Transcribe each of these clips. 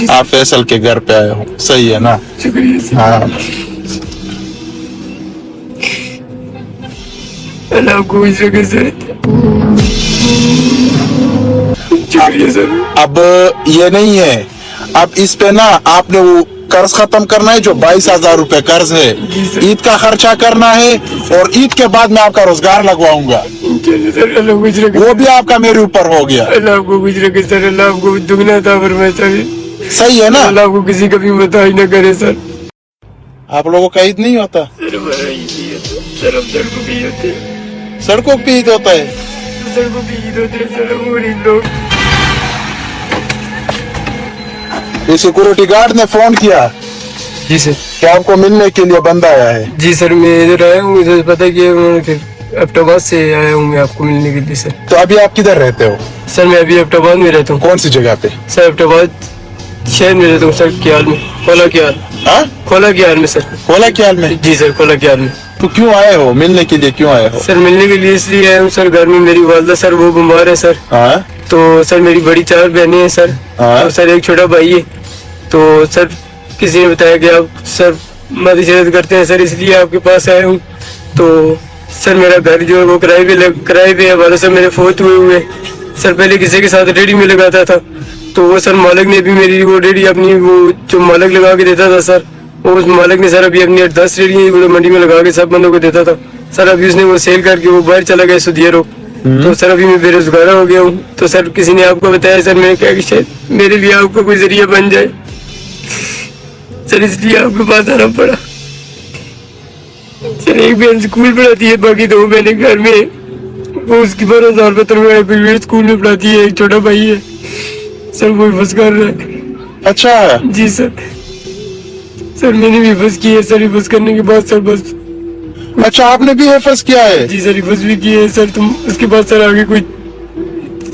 आप फैसल के घर पे आए हो, सही है ना? शुक्रिया सर। हाँ, अल्लाह आपको खुश रखे सर। शुक्रिया सर। अब ये नहीं है, अब इस पे ना आपने वो कर्ज खत्म करना है, जो 22,000 रुपए कर्ज है, ईद का खर्चा करना है, और ईद के बाद मैं आपका रोजगार लगवाऊंगा, सर अल्लाह खुश रखे। वो भी आपका मेरे ऊपर हो गया। अल्लाह आपको खुश रखे सर। अल्लाह आपको दुगना अता फरमाए सर। सही है ना? अल्लाह आपको किसी का भी मुताज न करे सर। आप लोगों का ईद नहीं होता? सर हमारा ईद नहीं होता सर, हम सड़कों पे ईद होते हैं। सड़कों पे ईद होता है? सड़कों पे ईद होते हैं सर, हम गरीब लोग। ये सिक्योरिटी गार्ड ने फोन किया जी सर। कि आपको मिलने के लिए बंदा आया है। जी सर, मैं इधर आया हूँ, मुझे पता किया उन्होंने, फिर एबटाबाद से आया हूँ मैं आपको मिलने के लिए सर। तो अभी आप किधर रहते हो? सर मैं अभी एबटाबाद में रहता हूँ। कौन सी जगह पे? सर एबटाबाद शहर में रहता हूँ सर, क्याल में, खोला क्याल। हाँ, खोला क्याल में सर। खोला ख्याल में? जी सर, खोला क्याल में। तो क्यों आए हो, मिलने के लिए क्यों आए हो? सर मिलने के लिए इसलिए आया हूँ सर, घर में मेरी वालदा सर वो बीमार है सर। हाँ तो सर मेरी बड़ी 4 बहनें हैं सर, हाँ। और सर एक छोटा भाई है। तो सर किसी ने बताया कि आप सर मदद करते हैं सर, इसलिए आपके पास आया हूँ। तो सर मेरा घर जो है वो किराए पे है, वाला सर मेरे फोत हुए सर। पहले किसी के साथ रेडी में लगाता था, तो वो सर मालिक ने भी मेरी वो रेडी अपनी वो जो मालिक लगा के देता था सर, वो उस मालिक ने सर अभी अपनी 10 रेडियाँ मंडी में लगा के सब बंदों को देता था सर। अभी उसने वो सेल करके वो बाहर चला गया सुधियरो। तो सर अभी मैं बेरोजगार हो गया हूँ। तो सर किसी ने आपको बताया सर, मैंने कहा कि शायद मेरे लिए आपको कोई जरिया बन जाए सर, इसलिए आपके पास आना पड़ा सर। एक बहन स्कूल पढ़ाती है, बाकी 2 बहनें घर में है। वो उसकी 12,000 रुपये तनख्वाह प्राइवेट स्कूल में पढ़ाती है। एक छोटा भाई है सर, वो हिफज कर रहा है। अच्छा, जी सर। सर मैंने भी हिफज की है सर, हिफज करने के बाद सर बस। अच्छा आपने भी हिफज किया है? जी सर, हिफज भी की है सर। तुम उसके बाद सर आगे कोई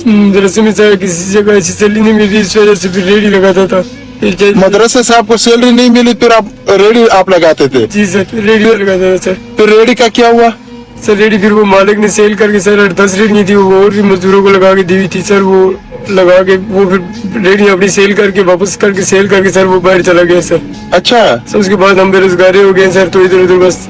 मदरसे में सर किसी जगह ऐसी सैलरी नहीं मिली, इस वजह से फिर रेडी लगाता था। मदरसे से आपको सैलरी नहीं मिली, फिर आप रेडी आप लगाते थे? जी सर, रेडी लगाता था सर। फिर रेडी का क्या हुआ? सर रेडी फिर वो मालिक ने सेल करके सर 10 रेडी थी, वो और भी मजदूरों को लगा के दी हुई थी सर। वो लगा के वो फिर रेडी अपनी सेल करके वापस करके सेल करके सर वो बाहर चला गया सर। अच्छा, सर उसके बाद हम बेरोजगार हो गए सर, तो इधर उधर बस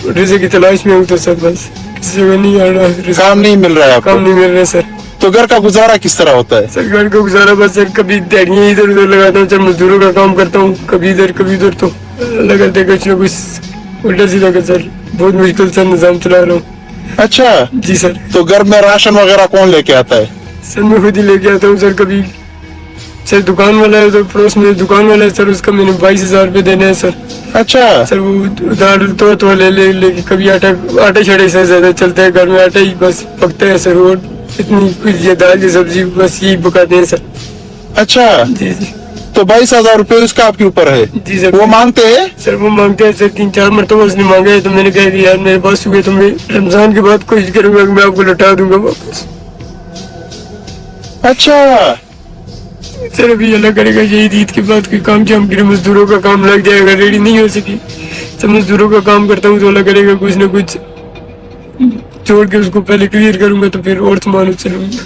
रिज़्क़ की तलाश में हूँ। तो सर बस किसी जगह नहीं आ रहा, काम नहीं मिल रहा है आपको? काम नहीं मिल रहा सर। तो घर का गुजारा किस तरह होता है? सर घर का गुजारा बस सर, कभी दिहाड़ियाँ इधर उधर लगाता हूँ सर, मजदूरों का काम करता हूँ, कभी इधर कभी उधर। तो अल्लाह करते कुछ न कुछ उल्टा सीधा कर सर, बहुत मुश्किल से निजाम चला रहा हूँ। अच्छा जी सर। तो घर में राशन वगैरह कौन लेके आता है? सर मैं खुद ही लेके आता हूँ सर। कभी सर दुकान वाला है, तो पड़ोस में दुकान वाला है सर, उसका मैंने 22,000 रुपये देने हैं सर। अच्छा, सर वो उधार तो ले कभी आटा छड़े से ज्यादा चलता है घर में, आटा ही बस पकता है सर। और इतनी कुछ ये दाल की सब्जी बस यही पकाते हैं सर। अच्छा। जी जी। तो 22,000 रुपये उसका आपके ऊपर है? जी सर। वो मांगते हैं? सर वो मांगते हैं सर, 3-4 मरतबा उसने मांगा है। तो मैंने कहा कि यार मेरे पास हुए तो मैं रमजान के बाद कोशिश करूंगा कि मैं आपको लौटा दूंगा वापस। अच्छा सर अभी अल्लाह करेगा यही ईद के बाद कोई काम शाम के मजदूरों का काम लग जाएगा, रेडी नहीं हो सकी सर, मजदूरों का काम करता हूँ तो अल्लाह करेगा कुछ ना कुछ छोड़ के उसको पहले क्लियर करूंगा, तो फिर और सामान चलूंगा।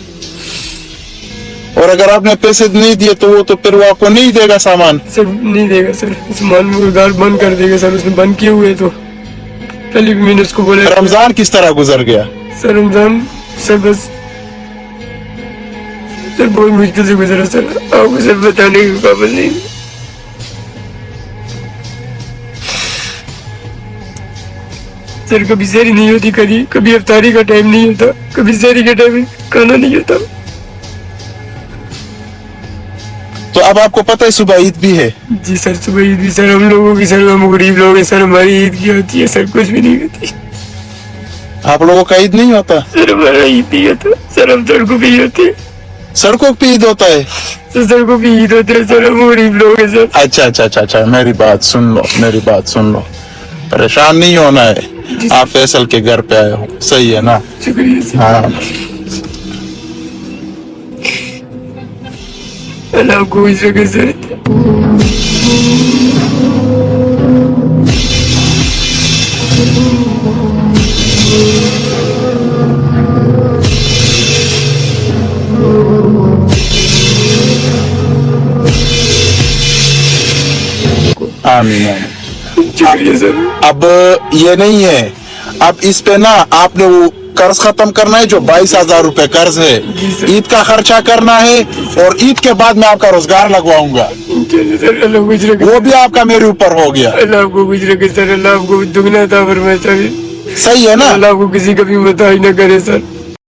और अगर आपने पैसे नहीं दिए तो वो आपको नहीं देगा सामान? सर नहीं देगा सर, सामान में उधार बंद कर देगा सर, उसने बंद किए हुए। तो पहले भी मैंने उसको बोला। रमजान किस तरह गुजर गया? सर रमजान सर बस सर बहुत मुश्किल से गुजरा सर, आपको सर बताने के काबिल नहीं। सर कभी सहरी नहीं होती, कभी इफ्तारी का टाइम नहीं होता, कभी सहरी का टाइम खाना नहीं होता। तो अब आपको पता है सुबह ईद भी है? जी सर, सुबह ईद भी सर, हम लोगों की सर, हम गरीब लोग हैं सर, हमारी ईद की होती है सर, कुछ भी नहीं होती। आप लोगों का ईद नहीं होता? सर हमारा ईद नहीं होता सर, हम सड़कों पे ही होते हैं। सड़कों पे ईद होता है? सर सड़कों पे ईद होते हैं सर, हम गरीब लोग हैं सर। अच्छा अच्छा अच्छा अच्छा, मेरी बात सुन लो, परेशान नहीं होना है। आप फैसल के घर पे आए हो, सही है ना? शुक्रिया सर। हाँ, अल्लाह आपको खुश रखे सर। आमीन आमीन। शुक्रिया सर। अब ये नहीं है, अब इस पे ना आपने वो कर्ज खत्म करना है जो 22,000 रुपए कर्ज है, ईद का खर्चा करना है और ईद के बाद मैं आपका रोजगार लगवाऊंगा, सर अल्लाह कुछ रखे, वो भी आपका मेरे ऊपर हो गया। अल्लाह आपको कुछ रखे सर, अल्लाह आपको दुगना था फरमाए सर, सही है ना? अल्लाह आपको किसी का भी मुताज न करे सर।